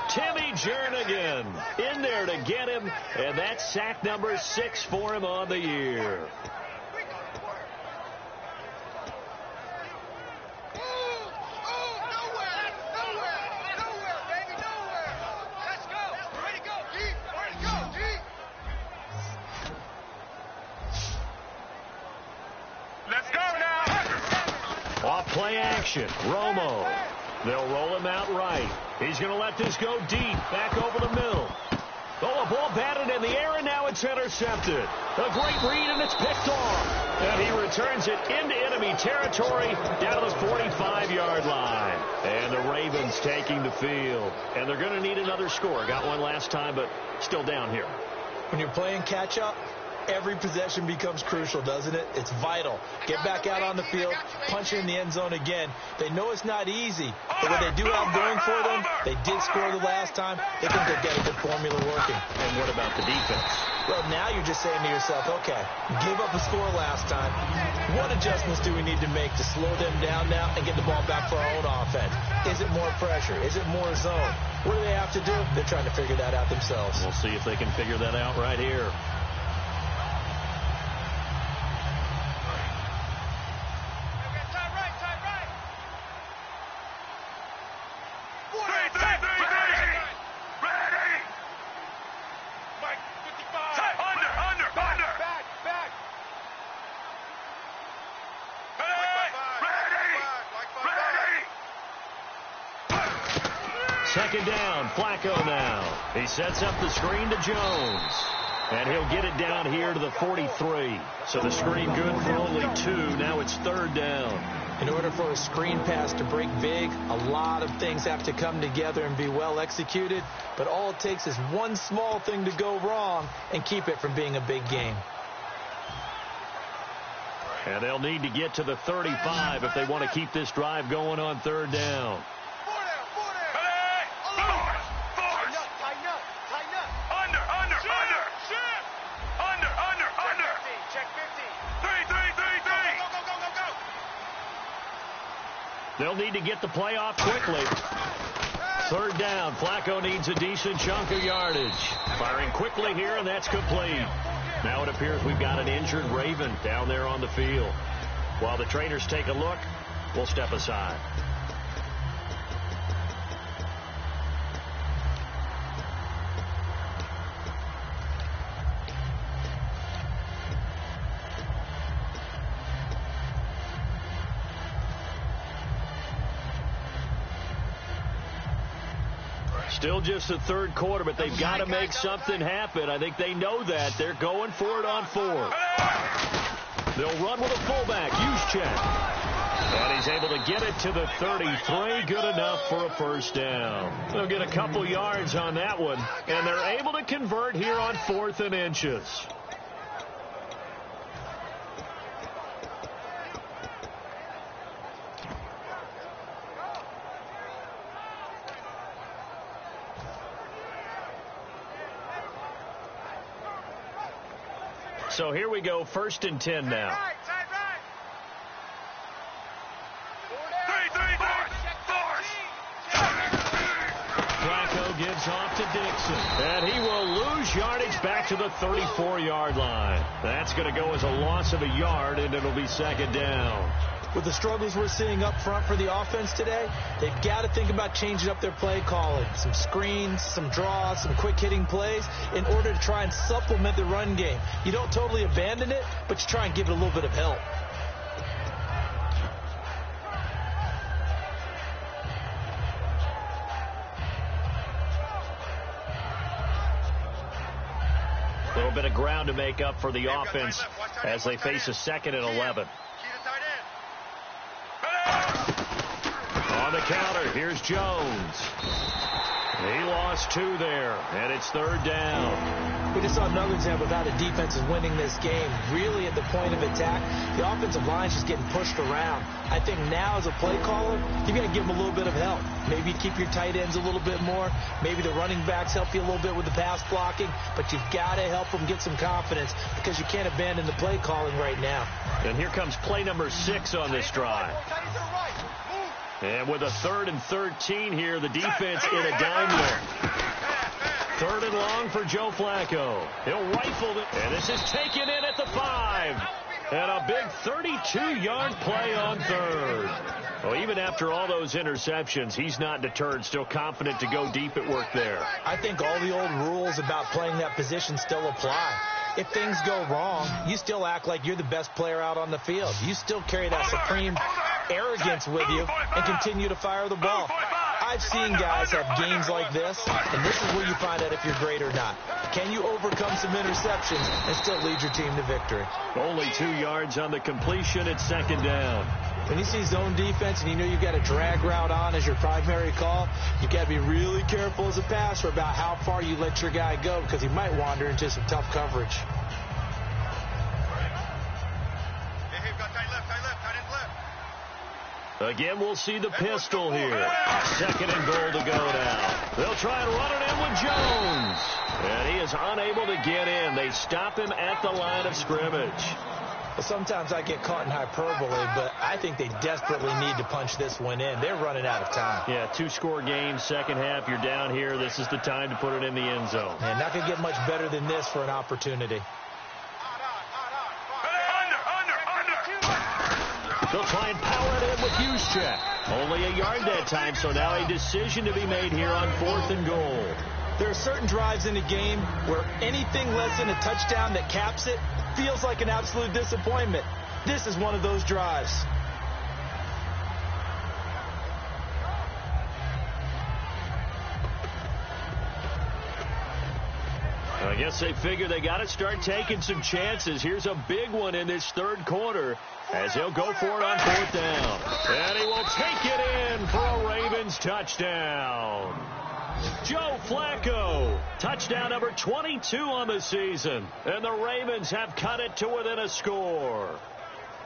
S2: Timmy Jernigan in there to get him. And that's sack number 6 for him on the year. Play action. Romo. They'll roll him out right. He's going to let this go deep. Back over the middle. Oh, a ball batted in the air, and now it's intercepted. A great read, and it's picked off. And he returns it into enemy territory down to the 45-yard line. And the Ravens taking the field. And they're going to need another score. Got one last time, but still down here.
S4: When you're playing catch-up, every possession becomes crucial, doesn't it? It's vital. Get back out on the field, punch in the end zone again. They know it's not easy, but what they do have going for them, they did score the last time. They think they've got a good formula working.
S2: And what about the defense?
S4: Well, now you're just saying to yourself, okay, gave up a score last time. What adjustments do we need to make to slow them down now and get the ball back for our own offense? Is it more pressure? Is it more zone? What do they have to do? They're trying to figure that out themselves.
S2: We'll see if they can figure that out right here. Second down, Flacco now. He sets up the screen to Jones. And he'll get it down here to the 43. So the screen good for only 2. Now it's third down.
S4: In order for a screen pass to break big, a lot of things have to come together and be well executed. But all it takes is one small thing to go wrong and keep it from being a big game.
S2: And they'll need to get to the 35 if they want to keep this drive going on third down. They'll need to get the play off quickly. Third down. Flacco needs a decent chunk of yardage. Firing quickly here, and that's complete. Now it appears we've got an injured Raven down there on the field. While the trainers take a look, we'll step aside. Still just the third quarter, but they've got to make something happen. I think they know that. They're going for it on 4. They'll run with a fullback. Juszczyk. And he's able to get it to the 33. Good enough for a first down. They'll get a couple yards on that one. And they're able to convert here on 4th and inches. So here we go, 1st and 10 now. Flacco gives off to Dixon. And he will lose yardage back to the 34-yard line. That's going to go as a loss of a yard, and it'll be second down.
S4: With the struggles we're seeing up front for the offense today, they've got to think about changing up their play calling. Some screens, some draws, some quick-hitting plays in order to try and supplement the run game. You don't totally abandon it, but you try and give it a little bit of help.
S2: A little bit of ground to make up for the offense as they face a 2nd and 11. On the counter, here's Jones. He lost 2 there, and it's third down.
S4: We just saw another example of how the defense is winning this game. Really at the point of attack, the offensive line is just getting pushed around. I think now as a play caller, you've got to give them a little bit of help. Maybe keep your tight ends a little bit more. Maybe the running backs help you a little bit with the pass blocking. But you've got to help them get some confidence because you can't abandon the play calling right now.
S2: And here comes play number 6 on this drive. And with a 3rd and 13 here, the defense in a dime look. 3rd and long for Joe Flacco. He'll rifle it, and this is taken in at the 5. And a big 32-yard play on 3rd. Well, even after all those interceptions, he's not deterred, still confident to go deep at work there.
S4: I think all the old rules about playing that position still apply. If things go wrong, you still act like you're the best player out on the field. You still carry that supreme arrogance with you and continue to fire the ball. I I've seen guys have games like this, and this is where you find out if you're great or not. Can you overcome some interceptions and still lead your team to victory?
S2: Only 2 yards on the completion. It's second down.
S4: When you see zone defense and you know you've got a drag route on as your primary call, you got to be really careful as a passer about how far you let your guy go because he might wander into some tough coverage.
S2: Again, we'll see the pistol here. Second and goal to go now. They'll try and run it in with Jones. And he is unable to get in. They stop him at the line of scrimmage.
S4: Well, sometimes I get caught in hyperbole, but I think they desperately need to punch this one in. They're running out of time.
S2: Yeah, 2-score game, second half. You're down here. This is the time to put it in the end zone.
S4: And not going to get much better than this for an opportunity.
S2: They'll try and power it in with Juszczyk. Only a yard that time, so now a decision to be made here on 4th and goal.
S4: There are certain drives in the game where anything less than a touchdown that caps it feels like an absolute disappointment. This is one of those drives.
S2: I guess they figure they got to start taking some chances. Here's a big one in this third quarter as he'll go for it on 4th down. And he will take it in for a Ravens touchdown. Joe Flacco, touchdown number 22 on the season. And the Ravens have cut it to within a score.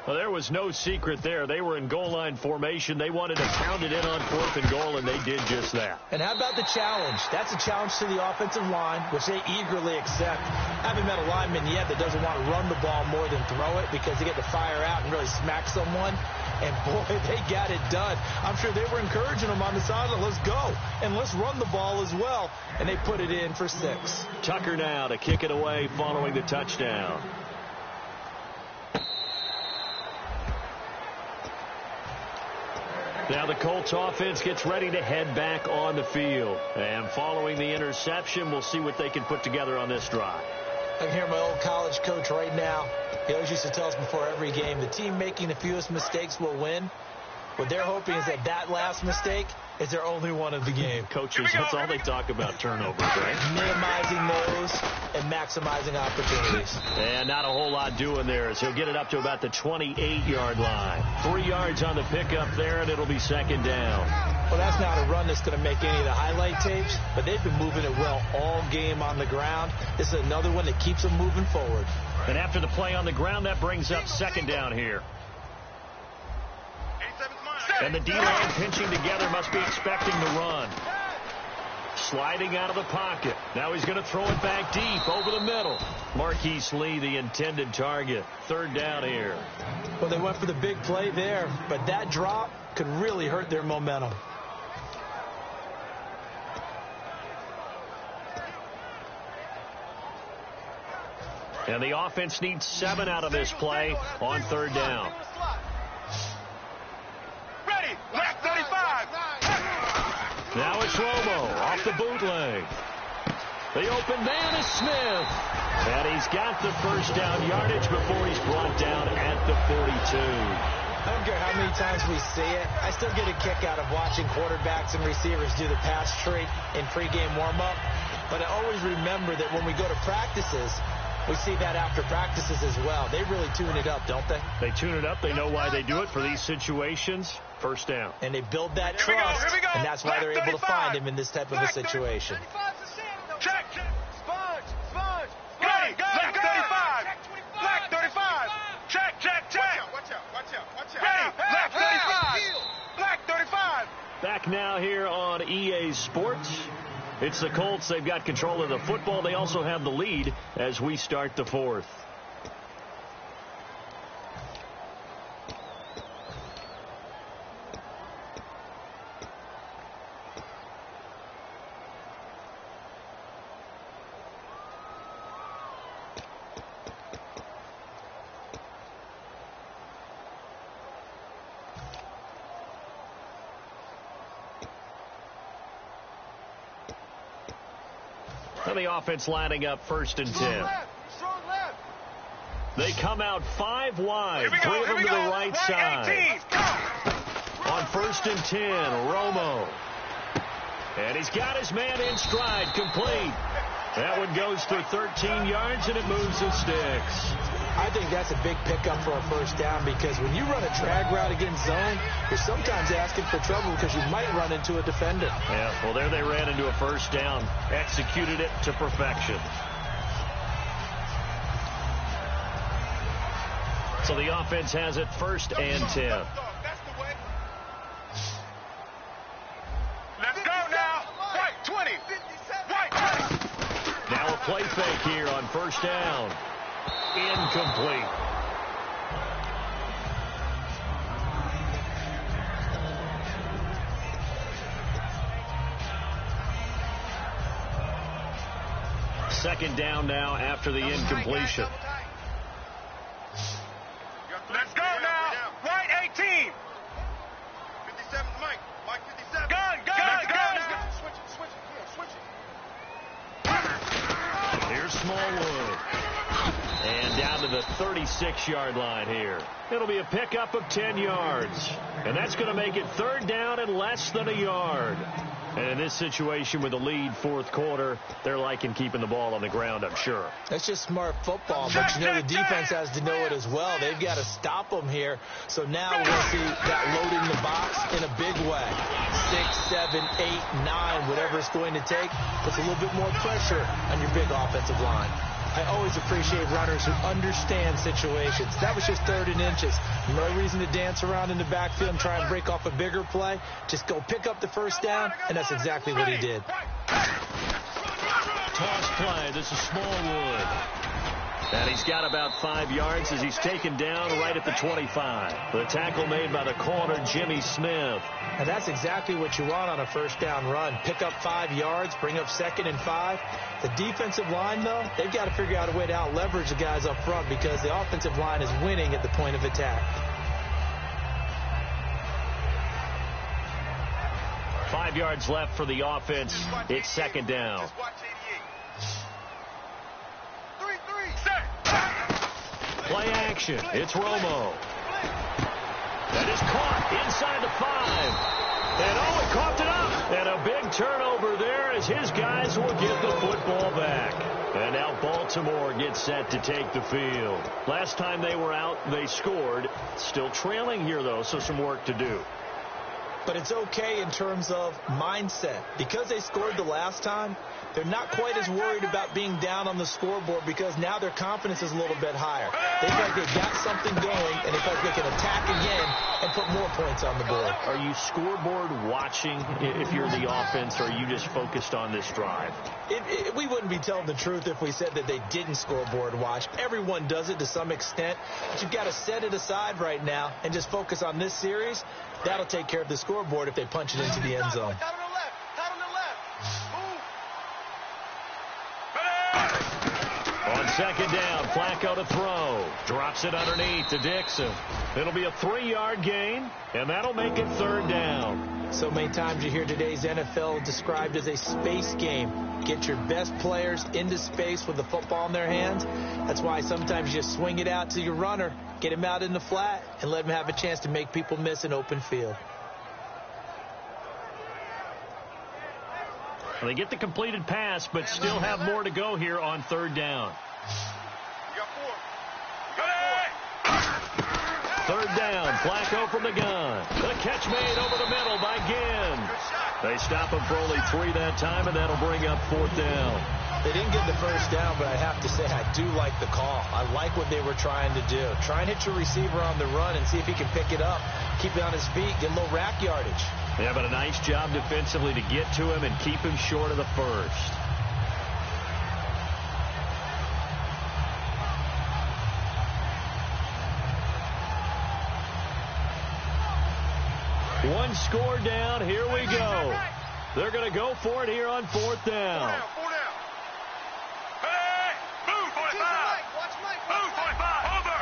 S2: Well, there was no secret there. They were in goal line formation. They wanted to pound it in on 4th and goal, and they did just that.
S4: And how about the challenge? That's a challenge to the offensive line, which they eagerly accept. Haven't met a lineman yet that doesn't want to run the ball more than throw it because they get to fire out and really smack someone. And, boy, they got it done. I'm sure they were encouraging them on the sideline. Let's go, and let's run the ball as well. And they put it in for 6.
S2: Tucker now to kick it away following the touchdown. Now the Colts offense gets ready to head back on the field. And following the interception, we'll see what they can put together on this drive.
S4: I can hear my old college coach right now. He always used to tell us before every game, the team making the fewest mistakes will win. What they're hoping is that last mistake is their only one of the game.
S2: Coaches, that's all they talk about, turnovers, right?
S4: Minimizing those and maximizing opportunities.
S2: And not a whole lot doing there as he'll get it up to about the 28-yard line. 3 yards on the pickup there, and it'll be second down.
S4: Well, that's not a run that's going to make any of the highlight tapes, but they've been moving it well all game on the ground. This is another one that keeps them moving forward.
S2: And after the play on the ground, that brings up second down here. And the D-line pinching together must be expecting the run. Sliding out of the pocket. Now he's going to throw it back deep over the middle. Marquise Lee, the intended target. Third down here.
S4: Well, they went for the big play there, but that drop could really hurt their momentum.
S2: And the offense needs 7 out of this play on third down.
S3: Ready, black 35.
S2: Now it's Romo off the bootleg. The open man is Smith. And he's got the first down yardage before he's brought down at the 42.
S4: I don't care how many times we see it. I still get a kick out of watching quarterbacks and receivers do the pass treat in pregame warm-up. But I always remember that when we go to practices, we see that after practices as well. They really tune it up, don't they?
S2: They tune it up. They know why they do it for these situations. First down.
S4: And they build that trust, and that's why they're able to find him in this type of a situation.
S3: Check. Sponge. Ready, black 35. Black 35. Check. Watch out. Ready, black 35. Black 35.
S2: Back now here on EA Sports. It's the Colts. They've got control of the football. They also have the lead as we start the fourth. The offense lining up first and 10. They come out 5 wide, 3 of them to the right side. On first and 10, Romo. And he's got his man in stride, complete. That one goes for 13 yards, and it moves and sticks.
S4: I think that's a big pickup for a first down because when you run a drag route against zone, you're sometimes asking for trouble because you might run into a defender.
S2: Yeah, well, there they ran into a first down, executed it to perfection. So the offense has it 1st and 10.
S3: Let's go now. White 20. White 20.
S2: Now a play fake here on 1st down. Incomplete. Second down now after the incompletion.
S3: Let's go now. White 18. 57 Mike. Mike 57. Gun. Switch it.
S2: Here's Smallwood. And down to the 36-yard line here. It'll be a pickup of 10 yards. And that's going to make it 3rd down and less than a yard. And in this situation with the lead 4th quarter, they're liking keeping the ball on the ground, I'm sure.
S4: That's just smart football, but you know the defense has to know it as well. They've got to stop them here. So now we're going to see that loading the box in a big way. 6, 7, 8, 9, whatever it's going to take, puts a little bit more pressure on your big offensive line. I always appreciate runners who understand situations. That was just 3rd and inches. No reason to dance around in the backfield and try and break off a bigger play. Just go pick up the first down, and that's exactly what he did.
S2: Toss play. This is Smallwood. And he's got about 5 yards as he's taken down right at the 25. The tackle made by the corner, Jimmy Smith.
S4: And that's exactly what you want on a first down run. Pick up 5 yards, bring up 2nd and 5. The defensive line, though, they've got to figure out a way to out-leverage the guys up front because the offensive line is winning at the point of attack.
S2: 5 yards left for the offense. It's 2nd down. Play action. It's Romo. That is caught inside the 5. And oh, he coughed it up. And a big turnover there as his guys will get the football back. And now Baltimore gets set to take the field. Last time they were out, they scored. Still trailing here, though, so some work to do.
S4: But it's okay in terms of mindset. Because they scored the last time, they're not quite as worried about being down on the scoreboard because now their confidence is a little bit higher. They feel like they've got something going, and they feel like they can attack again and put more points on the board.
S2: Are you scoreboard watching if you're the offense, or are you just focused on this drive?
S4: We wouldn't be telling the truth if we said that they didn't scoreboard watch. Everyone does it to some extent, but you've got to set it aside right now and just focus on this series. That'll take care of the scoreboard if they punch it into the end zone.
S2: On 2nd down, Flacco to throw. Drops it underneath to Dixon. It'll be a 3-yard gain, and that'll make it 3rd down.
S4: So many times you hear today's NFL described as a space game. Get your best players into space with the football in their hands. That's why sometimes you just swing it out to your runner, get him out in the flat, and let him have a chance to make people miss an open field.
S2: They get the completed pass, but still have more to go here on 3rd down. 3rd down, Flacco from the gun. The catch made over the middle by Ginn. They stop him for only 3 that time, and that'll bring up 4th down.
S4: They didn't get the first down, but I have to say I do like the call. I like what they were trying to do. Try and hit your receiver on the run and see if he can pick it up, keep it on his feet, get a little rack yardage.
S2: Yeah, but a nice job defensively to get to him and keep him short of the first. One score down. Here we go. They're going to go for it here on 4th down.
S3: Hey! Move, 45! Move, 45! Over!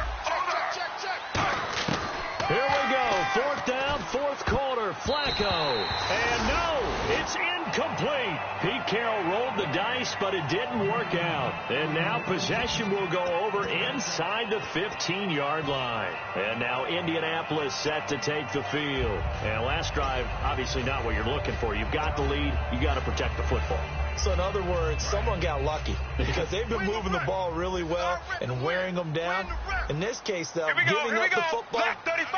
S2: Here we go. 4th down, 4th quarter. Flacco. And no, it's incomplete. Pete Carroll rolled the dice, but it didn't work out. And now possession will go over inside the 15-yard line. And now Indianapolis set to take the field. And last drive, obviously not what you're looking for. You've got the lead. You got to protect the football.
S4: So in other words, someone got lucky because they've been moving the ball really well and wearing them down. In this case, though, giving up the football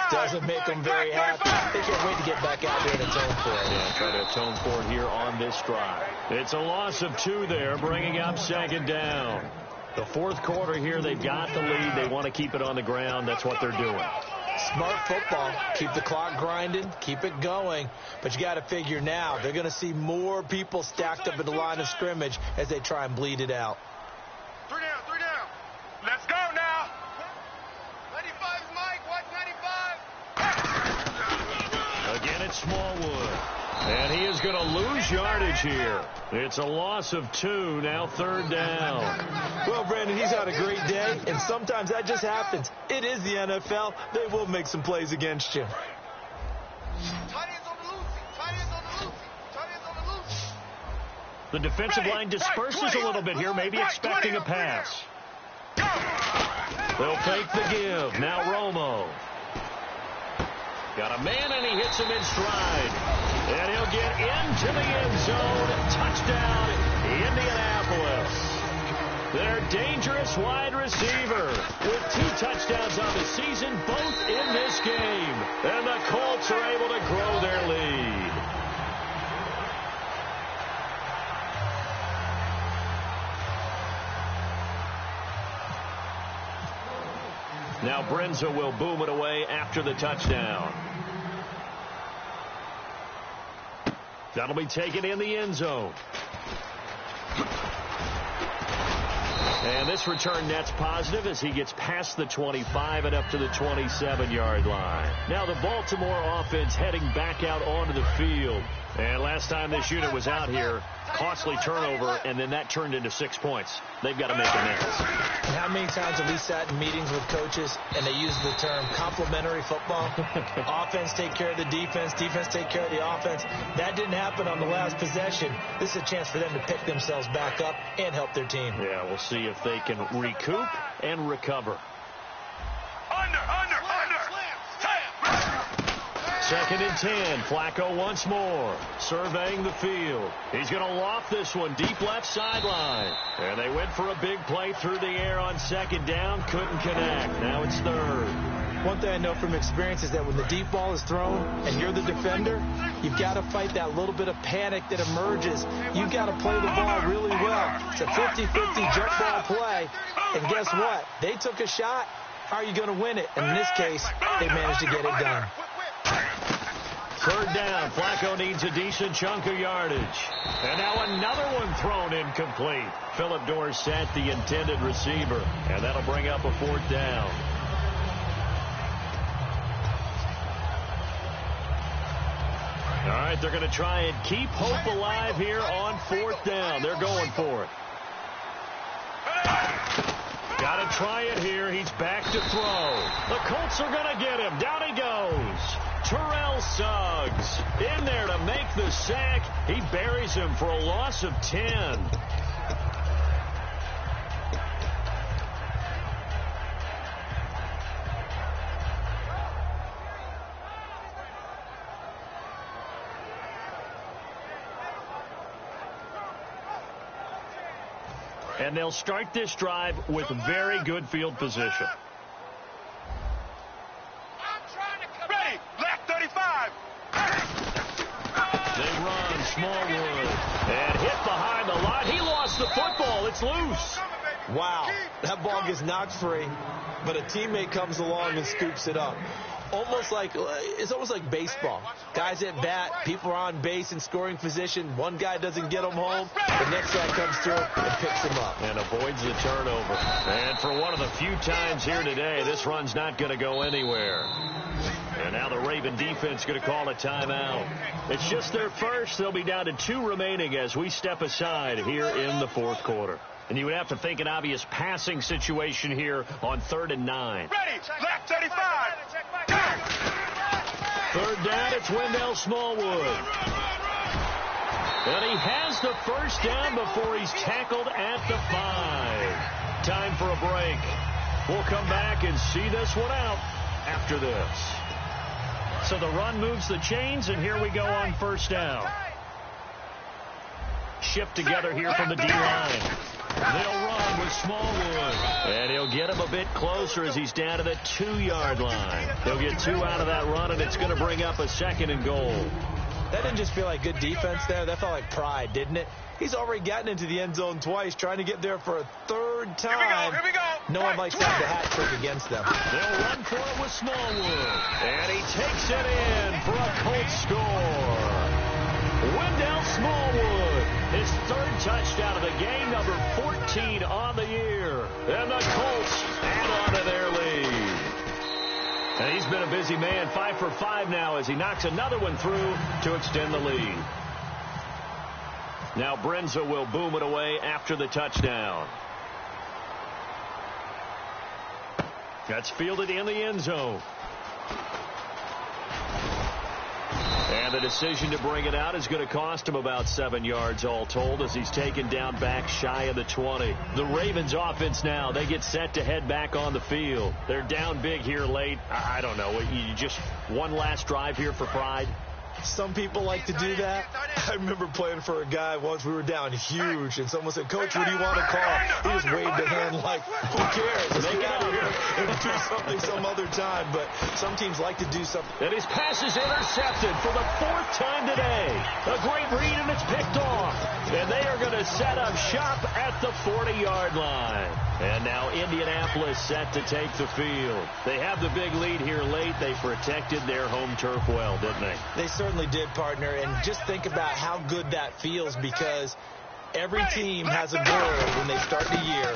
S4: doesn't make them very happy. They can't wait to get back out there and atone for it.
S2: Yeah, try to atone for it here on this drive. It's a loss of 2 there, bringing up second down. The fourth quarter here, they've got the lead. They want to keep it on the ground. That's what they're doing.
S4: Smart football. Keep the clock grinding. Keep it going. But you got to figure now, they're going to see more people stacked up in the line of scrimmage as they try and bleed it out.
S3: 3 down, 3 down. Let's go now. 95 is Mike. Watch 95.
S2: Again, it's Smallwood. And he is going to lose yardage here. It's a loss of 2, now third down.
S4: Well, Brandon, he's had a great day, and sometimes that just happens. It is the NFL. They will make some plays against you.
S3: Tight ends on the loose. Tight ends on the loose. Tight ends on the loose.
S2: The defensive line disperses a little bit here, maybe expecting a pass. They'll take the give. Now Romo. Got a man, and he hits him in stride. And he'll get into the end zone. Touchdown, Indianapolis. Their dangerous wide receiver with 2 touchdowns on the season, both in this game. And the Colts are able to grow their lead. Now Brenza will boom it away after the touchdown. That'll be taken in the end zone. And this return net's positive as he gets past the 25 and up to the 27-yard line. Now the Baltimore offense heading back out onto the field. And last time this unit was out here, costly turnover, and then that turned into 6 points. They've got to make amends.
S4: How many times have we sat in meetings with coaches and they use the term complementary football? Offense take care of the defense, defense take care of the offense. That didn't happen on the last possession. This is a chance for them to pick themselves back up and help their team.
S2: Yeah, we'll see if they can recoup and recover.
S3: Under.
S2: Second and 10. Flacco once more. Surveying the field. He's going to loft this one deep left sideline. And they went for a big play through the air on second down. Couldn't connect. Now it's third.
S4: One thing I know from experience is that when the deep ball is thrown and you're the defender, you've got to fight that little bit of panic that emerges. You've got to play the ball really well. It's a 50-50 jump ball play. And guess what? They took a shot. How are you going to win it? And in this case, they managed to get it done.
S2: Third down. Flacco needs a decent chunk of yardage. And now another one thrown incomplete. Phillip Dorsett, the intended receiver. And that'll bring up a fourth down. All right, they're going to try and keep hope alive here on fourth down. They're going for it. Got to try it here. He's back to throw. The Colts are going to get him. Down he goes. Terrell Suggs in there to make the sack. He buries him for a loss of 10. And they'll start this drive with very good field position.
S3: Ready, left 35.
S2: They run Smallwood and hit behind the line. He lost the football. It's loose.
S4: Wow, that ball gets knocked free, but a teammate comes along and scoops it up. It's almost like baseball. Guys at bat, people are on base in scoring position. One guy doesn't get them home. The next guy comes through and picks them up.
S2: And avoids the turnover. And for one of the few times here today, this run's not going to go anywhere. And now the Raven defense going to call a timeout. It's just their first. They'll be down to 2 remaining as we step aside here in the fourth quarter. And you would have to think an obvious passing situation here on 3rd and 9.
S3: Ready, left 35.
S2: Third down, it's Wendell Smallwood. And he has the first down before he's tackled at the 5. Time for a break. We'll come back and see this one out after this. So the run moves the chains, and here we go on first down. Shift together here from the D-line. They'll run with Smallwood. And he'll get him a bit closer as he's down to the 2-yard line. They'll get 2 out of that run, and it's going to bring up a 2nd and goal.
S4: That didn't just feel like good defense there. That felt like pride, didn't it? He's already gotten into the end zone twice, trying to get there for a 3rd time.
S3: Here we go.
S4: No one likes to have the hat trick against them.
S2: They'll run for it with Smallwood. And he takes it in for a Colts score. Wendell Smallwood, his 3rd touchdown of the game, number 14 on the year. And the Colts add on to their lead. And he's been a busy man, 5 for 5 now as he knocks another one through to extend the lead. Now Brenza will boom it away after the touchdown. That's fielded in the end zone. And the decision to bring it out is going to cost him about 7 yards all told as he's taken down back shy of the 20. The Ravens offense now, they get set to head back on the field. They're down big here late. I don't know. You just one last drive here for pride.
S4: Some people like to do that. I remember playing for a guy once. We were down huge, and someone said, "Coach, what do you want to call?" He just waved a hand like, "Who cares? Let's get out of here and do something some other time." But some teams like to do something.
S2: And his pass is intercepted for the 4th time today. A great read, and it's picked off. And they are going to set up shop at the 40-yard line. And now Indianapolis set to take the field. They have the big lead here late. They protected their home turf well, didn't they?
S4: They certainly did, partner. And just think about how good that feels, because every team has a goal when they start the year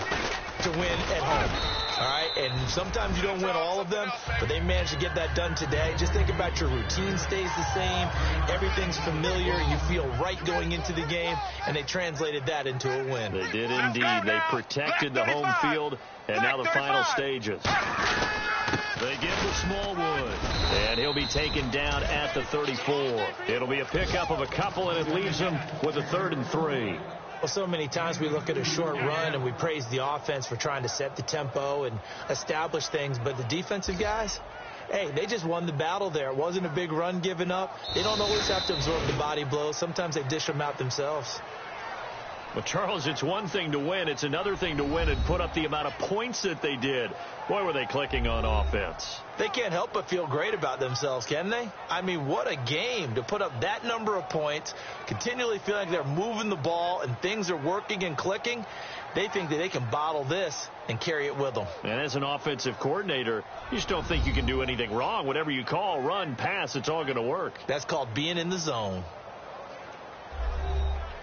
S4: to win at home. All right, and sometimes you don't win all of them, but they managed to get that done today. Just think about your routine stays the same. Everything's familiar. You feel right going into the game, and they translated that into a win.
S2: They did indeed. They protected the home field, and now the final stages. They give to Smallwood, and he'll be taken down at the 34. It'll be a pickup of a couple, and it leaves him with a 3rd and 3.
S4: Well, so many times we look at a short run and we praise the offense for trying to set the tempo and establish things, but the defensive guys, hey, they just won the battle there. It wasn't a big run given up. They don't always have to absorb the body blows. Sometimes they dish them out themselves.
S2: Well, Charles, it's one thing to win. It's another thing to win and put up the amount of points that they did. Boy, were they clicking on offense.
S4: They can't help but feel great about themselves, can they? I mean, what a game to put up that number of points, continually feel like they're moving the ball and things are working and clicking. They think that they can bottle this and carry it with them.
S2: And as an offensive coordinator, you just don't think you can do anything wrong. Whatever you call, run, pass, it's all going to work.
S4: That's called being in the zone.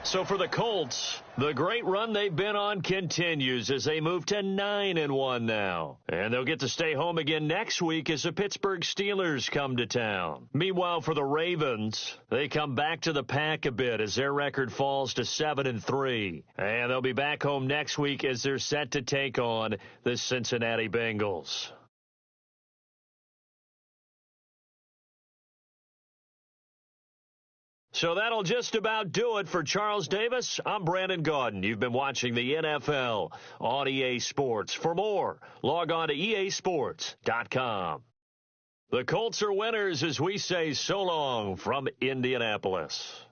S2: So for the Colts, the great run they've been on continues as they move to 9-1 now. And they'll get to stay home again next week as the Pittsburgh Steelers come to town. Meanwhile, for the Ravens, they come back to the pack a bit as their record falls to 7-3. And they'll be back home next week as they're set to take on the Cincinnati Bengals. So that'll just about do it for Charles Davis. I'm Brandon Gaudin. You've been watching the NFL on EA Sports. For more, log on to easports.com. The Colts are winners as we say so long from Indianapolis.